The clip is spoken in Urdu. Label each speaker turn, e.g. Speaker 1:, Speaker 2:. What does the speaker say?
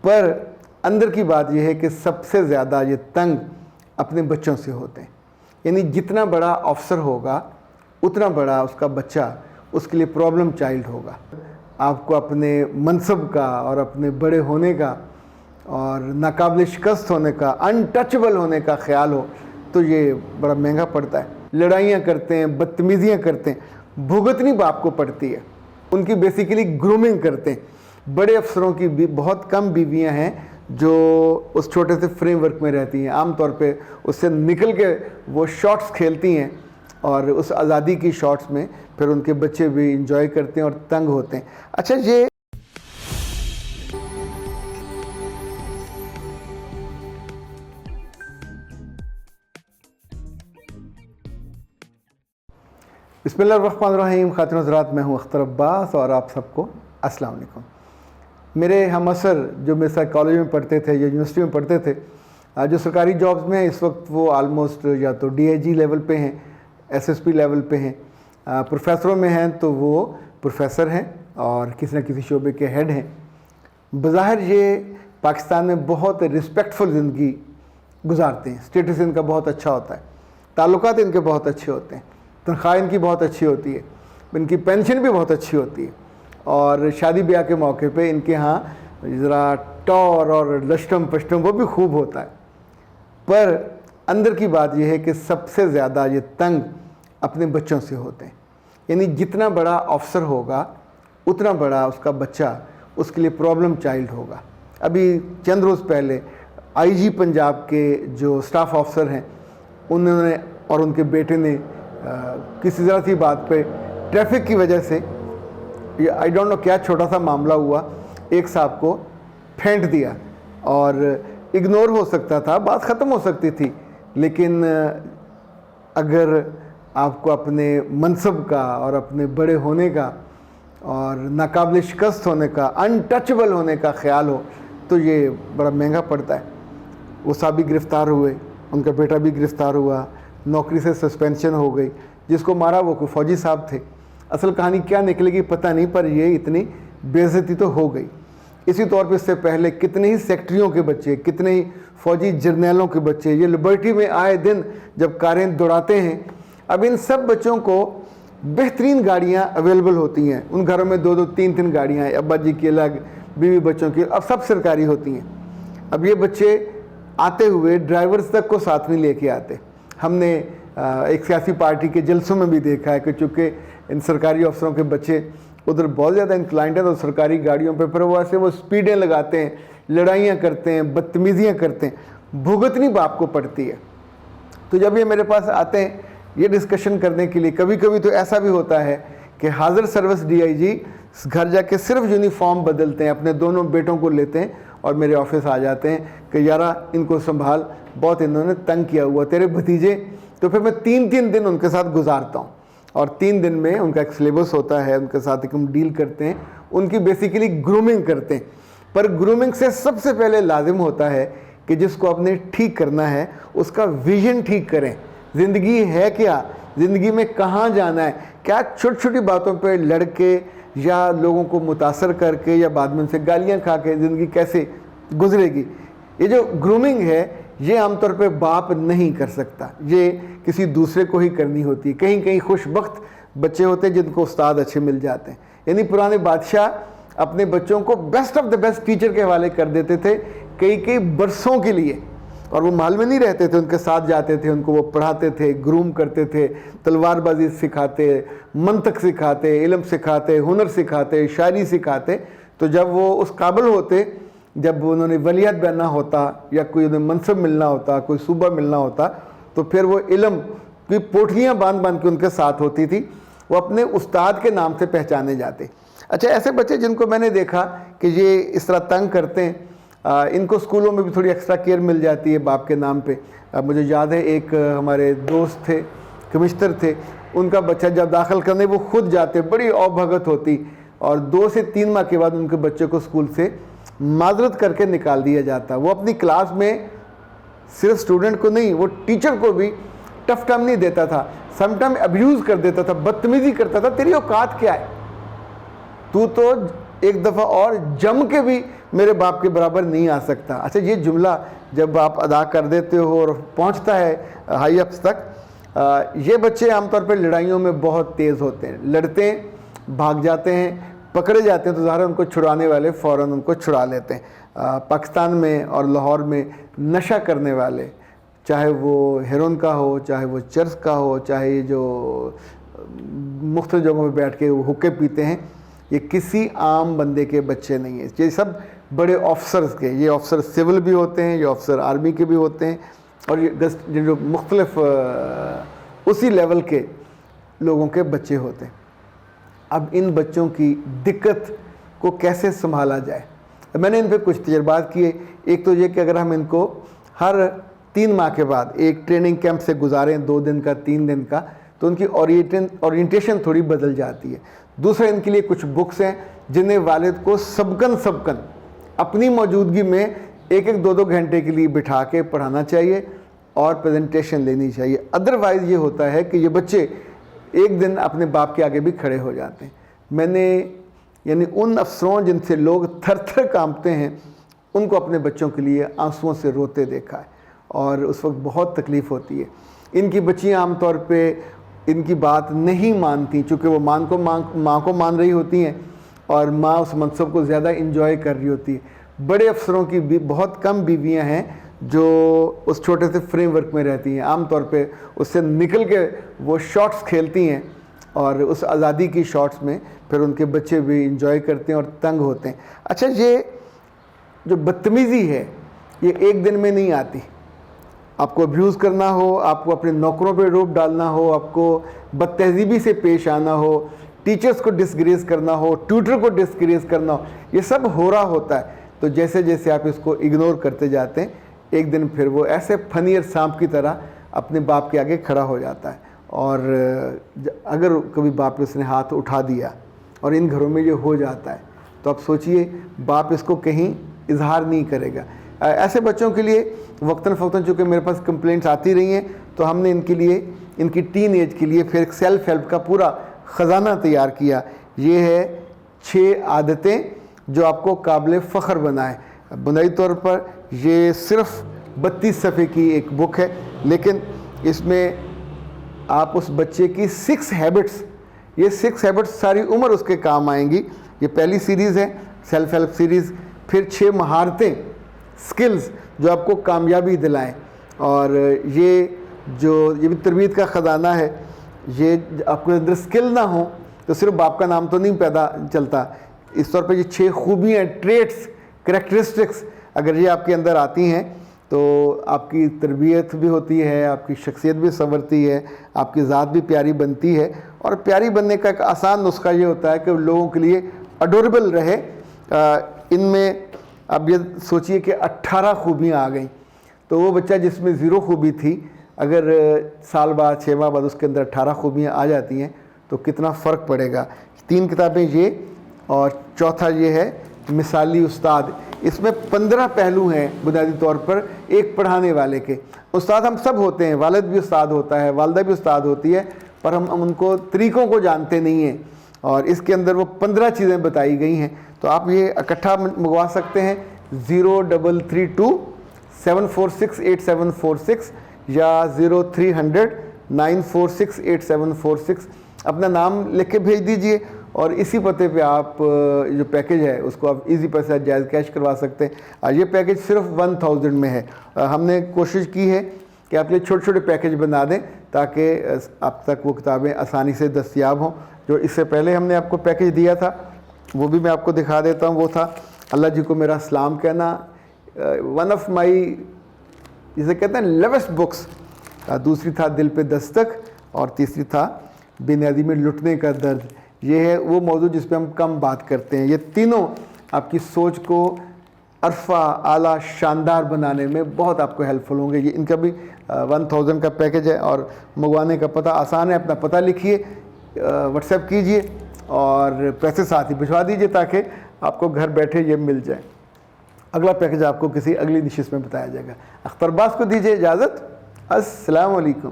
Speaker 1: پر اندر کی بات یہ ہے کہ سب سے زیادہ یہ تنگ اپنے بچوں سے ہوتے ہیں. یعنی جتنا بڑا آفسر ہوگا اتنا بڑا اس کا بچہ اس کے لیے پرابلم چائلڈ ہوگا. آپ کو اپنے منصب کا اور اپنے بڑے ہونے کا اور ناقابل شکست ہونے کا، انٹچبل ہونے کا خیال ہو تو یہ بڑا مہنگا پڑتا ہے. لڑائیاں کرتے ہیں، بدتمیزیاں کرتے ہیں، بھگتنی باپ کو پڑتی ہے. ان کی بیسیکلی گرومنگ کرتے ہیں. بڑے افسروں کی بھی بہت کم بیویاں ہیں جو اس چھوٹے سے فریم ورک میں رہتی ہیں. عام طور پہ اس سے نکل کے وہ شاٹس کھیلتی ہیں اور اس آزادی کی شاٹس میں پھر ان کے بچے بھی انجوائے کرتے ہیں اور تنگ ہوتے ہیں. اچھا، یہ بسم اللہ الرحمن الرحیم. خاتون حضرات، میں ہوں اختر عباس اور آپ سب کو السلام علیکم. میرے ہم عصر جو میرے ساتھ کالج میں پڑھتے تھے یا یونیورسٹی میں پڑھتے تھے، جو سرکاری جابز میں ہیں اس وقت وہ آلموسٹ یا تو ڈی آئی جی لیول پہ ہیں، ایس ایس پی لیول پہ ہیں. پروفیسروں میں ہیں تو وہ پروفیسر ہیں اور کسی نہ کسی شعبے کے ہیڈ ہیں. بظاہر یہ پاکستان میں بہت رسپیکٹفل زندگی گزارتے ہیں. اسٹیٹس ان کا بہت اچھا ہوتا ہے، تعلقات ان کے بہت اچھے ہوتے ہیں، تنخواہ ان کی بہت اچھی ہوتی ہے، ان کی پینشن بھی بہت اچھی ہوتی ہے، اور شادی بیاہ کے موقع پہ ان کے ہاں ذرا ٹور اور لشٹم پشٹم وہ بھی خوب ہوتا ہے. پر اندر کی بات یہ ہے کہ سب سے زیادہ یہ تنگ اپنے بچوں سے ہوتے ہیں. یعنی جتنا بڑا آفسر ہوگا اتنا بڑا اس کا بچہ اس کے لیے پرابلم چائلڈ ہوگا. ابھی چند روز پہلے آئی جی پنجاب کے جو سٹاف آفسر ہیں انہوں نے اور ان کے بیٹے نے کسی ذرا سی بات پہ ٹریفک کی وجہ سے، یہ آئی ڈونٹ نو کیا چھوٹا سا معاملہ ہوا، ایک صاحب کو پھینٹ دیا. اور اگنور ہو سکتا تھا، بات ختم ہو سکتی تھی، لیکن اگر آپ کو اپنے منصب کا اور اپنے بڑے ہونے کا اور ناقابل شکست ہونے کا، انٹچبل ہونے کا خیال ہو تو یہ بڑا مہنگا پڑتا ہے. وہ صاحب بھی گرفتار ہوئے، ان کا بیٹا بھی گرفتار ہوا، نوکری سے سسپینشن ہو گئی. جس کو مارا وہ کوئی فوجی صاحب تھے. اصل کہانی کیا نکلے گی پتہ نہیں، پر یہ اتنی بے عزتی تو ہو گئی. اسی طور پہ اس سے پہلے کتنے ہی سیکٹریوں کے بچے، کتنے ہی فوجی جرنیلوں کے بچے یہ لبرٹی میں آئے دن جب کاریں دوڑاتے ہیں. اب ان سب بچوں کو بہترین گاڑیاں اویلیبل ہوتی ہیں. ان گھروں میں 2-2 3-3 گاڑیاں ہیں، ابا جی کی الگ، بیوی بچوں کی، اب سب سرکاری ہوتی ہیں. اب یہ بچے آتے ہوئے ڈرائیورز تک کو ساتھ نہیں لے کے آتے. ہم نے ایک سیاسی پارٹی کے جلسوں میں بھی دیکھا ہے کہ چونکہ ان سرکاری افسروں کے بچے ادھر بہت زیادہ انکلائنڈ ہیں تو سرکاری گاڑیوں پہ پھر وہ ایسے وہ سپیڈیں لگاتے ہیں، لڑائیاں کرتے ہیں، بدتمیزیاں کرتے ہیں، بھگتنی باپ کو پڑتی ہے. تو جب یہ میرے پاس آتے ہیں یہ ڈسکشن کرنے کے لیے، کبھی کبھی تو ایسا بھی ہوتا ہے کہ حاضر سروس ڈی آئی جی گھر جا کے صرف یونیفارم بدلتے ہیں، اپنے دونوں بیٹوں کو لیتے ہیں اور میرے آفس آ جاتے ہیں کہ یارا ان کو سنبھال، بہت انہوں نے تنگ کیا ہوا تیرے بھتیجے. تو پھر میں 3 دن ان کے ساتھ گزارتا ہوں، اور 3 دن میں ان کا ایک سلیبس ہوتا ہے، ان کے ساتھ ہم ڈیل کرتے ہیں، ان کی بیسیکلی گرومنگ کرتے ہیں. پر گرومنگ سے سب سے پہلے لازم ہوتا ہے کہ جس کو آپ نے ٹھیک کرنا ہے اس کا ویژن ٹھیک کریں. زندگی ہے کیا، زندگی میں کہاں جانا ہے، کیا چھوٹی چھوٹی باتوں پہ لڑ کے یا لوگوں کو متاثر کر کے یا بعد میں ان سے گالیاں کھا کے زندگی کیسے گزرے گی. یہ جو گرومنگ ہے یہ عام طور پہ باپ نہیں کر سکتا، یہ کسی دوسرے کو ہی کرنی ہوتی ہے. کہیں کہیں خوش بخت بچے ہوتے ہیں جن کو استاد اچھے مل جاتے ہیں. یعنی پرانے بادشاہ اپنے بچوں کو best of the best teacher کے حوالے کر دیتے تھے کئی برسوں کے لیے، اور وہ محل میں نہیں رہتے تھے، ان کے ساتھ جاتے تھے، ان کو وہ پڑھاتے تھے، گروم کرتے تھے، تلوار بازی سکھاتے، منطق سکھاتے، علم سکھاتے، ہنر سکھاتے، شاعری سکھاتے. تو جب وہ اس قابل ہوتے، جب انہوں نے ولیعت بننا ہوتا یا کوئی انہیں منصب ملنا ہوتا، کوئی صوبہ ملنا ہوتا، تو پھر وہ علم کی پوٹلیاں باندھ کے ان کے ساتھ ہوتی تھی، وہ اپنے استاد کے نام سے پہچانے جاتے. اچھا، ایسے بچے جن کو میں نے دیکھا کہ یہ اس طرح تنگ کرتے ہیں، ان کو اسکولوں میں بھی تھوڑی ایکسٹرا کیئر مل جاتی ہے باپ کے نام پہ. مجھے یاد ہے ایک ہمارے دوست تھے، کمشنر تھے، ان کا بچہ جب داخل کرنے وہ خود جاتے، بڑی او بھگت ہوتی، اور 2 سے 3 ماہ کے بعد ان کے بچے کو اسکول سے معذرت کر کے نکال دیا جاتا. وہ اپنی کلاس میں صرف اسٹوڈنٹ کو نہیں، وہ ٹیچر کو بھی ٹف ٹائم نہیں دیتا تھا، سم ٹائم ابیوز کر دیتا تھا، بدتمیزی کرتا تھا. تیری اوقات کیا ہے، تو ایک دفعہ اور جم کے بھی میرے باپ کے برابر نہیں آ سکتا. اچھا یہ جملہ جب آپ ادا کر دیتے ہو اور پہنچتا ہے ہائی اپس تک، یہ بچے عام طور پہ لڑائیوں میں بہت تیز ہوتے ہیں، لڑتے ہیں، بھاگ جاتے ہیں، پکڑے جاتے ہیں تو ظاہر ان کو چھڑانے والے فوراً ان کو چھڑا لیتے ہیں. پاکستان میں اور لاہور میں نشہ کرنے والے، چاہے وہ ہیروئن کا ہو، چاہے وہ چرس کا ہو، چاہے جو مختلف جگہوں پہ بیٹھ کے وہ حقے پیتے ہیں، یہ کسی عام بندے کے بچے نہیں ہیں. یہ سب بڑے آفسرز کے، یہ آفسر سول بھی ہوتے ہیں، یہ آفسر آرمی کے بھی ہوتے ہیں، اور یہ جو مختلف اسی لیول کے لوگوں کے بچے ہوتے ہیں. اب ان بچوں کی دقت کو کیسے سنبھالا جائے؟ میں نے ان پہ کچھ تجربات کیے. ایک تو یہ کہ اگر ہم ان کو ہر 3 ماہ کے بعد ایک ٹریننگ کیمپ سے گزاریں، 2 دن کا 3 دن کا، تو ان کی اورینٹیشن تھوڑی بدل جاتی ہے. دوسرا ان کے لیے کچھ بکس ہیں جنہیں والد کو سبکن اپنی موجودگی میں 1-2 گھنٹے کے لیے بٹھا کے پڑھانا چاہیے اور پریزنٹیشن لینی چاہیے. ادروائز یہ ہوتا ہے کہ یہ بچے ایک دن اپنے باپ کے آگے بھی کھڑے ہو جاتے ہیں. میں نے یعنی ان افسروں جن سے لوگ تھر تھر کانپتے ہیں، ان کو اپنے بچوں کے لیے آنسوؤں سے روتے دیکھا ہے، اور اس وقت بہت تکلیف ہوتی ہے. ان کی بچیاں عام طور پہ ان کی بات نہیں مانتی، چونکہ وہ ماں کو مان رہی ہوتی ہیں اور ماں اس منصب کو زیادہ انجوائے کر رہی ہوتی ہے. بڑے افسروں کی بہت کم بیویاں ہیں جو اس چھوٹے سے فریم ورک میں رہتی ہیں. عام طور پہ اس سے نکل کے وہ شاٹس کھیلتی ہیں، اور اس آزادی کی شاٹس میں پھر ان کے بچے بھی انجوائے کرتے ہیں اور تنگ ہوتے ہیں. اچھا یہ جو بدتمیزی ہے یہ ایک دن میں نہیں آتی. آپ کو ابیوز کرنا ہو، آپ کو اپنے نوکروں پہ روب ڈالنا ہو، آپ کو بد تہذیبی سے پیش آنا ہو، ٹیچرز کو ڈسگریز کرنا ہو، ٹیوٹر کو ڈسگریز کرنا ہو، یہ سب ہو رہا ہوتا ہے. تو جیسے جیسے آپ اس کو اگنور کرتے جاتے ہیں، ایک دن پھر وہ ایسے پھنیر سانپ کی طرح اپنے باپ کے آگے کھڑا ہو جاتا ہے. اور اگر کبھی باپ اس نے ہاتھ اٹھا دیا اور ان گھروں میں یہ ہو جاتا ہے تو آپ سوچئے باپ اس کو کہیں اظہار نہیں کرے گا. ایسے بچوں کے لیے وقتاً فوقتاً چونکہ میرے پاس کمپلینٹس آتی رہی ہیں، تو ہم نے ان کے لیے، ان کی ٹین ایج کے لیے پھر ایک سیلف ہیلپ کا پورا خزانہ تیار کیا. یہ ہے 6 عادتیں جو آپ کو قابل فخر بنائیں. بنیادی طور پر یہ صرف 32 صفحے کی ایک بک ہے، لیکن اس میں آپ اس بچے کی 6 ہیبٹس، یہ 6 ہیبٹس ساری عمر اس کے کام آئیں گی. یہ پہلی سیریز ہے سیلف ہیلپ سیریز. پھر 6 مہارتیں، سکلز جو آپ کو کامیابی دلائیں. اور یہ بھی تربیت کا خزانہ ہے. یہ آپ کے اندر سکل نہ ہوں تو صرف باپ کا نام تو نہیں پیدا چلتا. اس طور پہ یہ 6 خوبیاں، ٹریٹس، کریکٹرسٹکس اگر یہ آپ کے اندر آتی ہیں تو آپ کی تربیت بھی ہوتی ہے، آپ کی شخصیت بھی سنورتی ہے، آپ کی ذات بھی پیاری بنتی ہے. اور پیاری بننے کا ایک آسان نسخہ یہ ہوتا ہے کہ لوگوں کے لیے اڈوریبل رہے. ان میں اب یہ سوچئے کہ 18 خوبیاں آ گئیں، تو وہ بچہ جس میں 0 خوبی تھی، اگر سال بعد 6 ماہ بعد اس کے اندر 18 خوبیاں آ جاتی ہیں تو کتنا فرق پڑے گا. 3 کتابیں یہ، اور چوتھا یہ ہے مثالی استاد. اس میں 15 پہلو ہیں بنیادی طور پر ایک پڑھانے والے کے. استاد ہم سب ہوتے ہیں، والد بھی استاد ہوتا ہے، والدہ بھی استاد ہوتی ہے، پر ہم ان کو طریقوں کو جانتے نہیں ہیں. اور اس کے اندر وہ 15 چیزیں بتائی گئی ہیں. تو آپ یہ اکٹھا منگوا سکتے ہیں 0332 746 8746 یا 0300 946 8746. اپنا نام لکھ کے بھیج دیجئے، اور اسی پتے پہ آپ جو پیکج ہے اس کو آپ ایزی پیسہ جائز کیش کروا سکتے ہیں. یہ پیکج صرف 1000 میں ہے. ہم نے کوشش کی ہے کہ آپ یہ چھوٹے چھوٹے پیکج بنا دیں تاکہ آپ تک وہ کتابیں آسانی سے دستیاب ہوں. جو اس سے پہلے ہم نے آپ کو پیکج دیا تھا وہ بھی میں آپ کو دکھا دیتا ہوں. وہ تھا اللہ جی کو میرا سلام کہنا، ون آف مائی جسے کہتے ہیں لیوسٹ بکس. دوسری تھا دل پہ دستک، اور تیسری تھا بنیادی میں لٹنے کا درد. یہ ہے وہ موضوع جس پہ ہم کم بات کرتے ہیں. یہ تینوں آپ کی سوچ کو عرفہ، اعلیٰ، شاندار بنانے میں بہت آپ کو ہیلپ فل ہوں گے. یہ ان کا بھی 1000 کا پیکج ہے، اور منگوانے کا پتہ آسان ہے. اپنا پتہ لکھیے، واٹس ایپ کیجئے اور پیسے ساتھ ہی بھجوا دیجئے تاکہ آپ کو گھر بیٹھے یہ مل جائے. اگلا پیکج آپ کو کسی اگلی نشست میں بتایا جائے گا. اختر عباس کو دیجئے اجازت. السلام علیکم.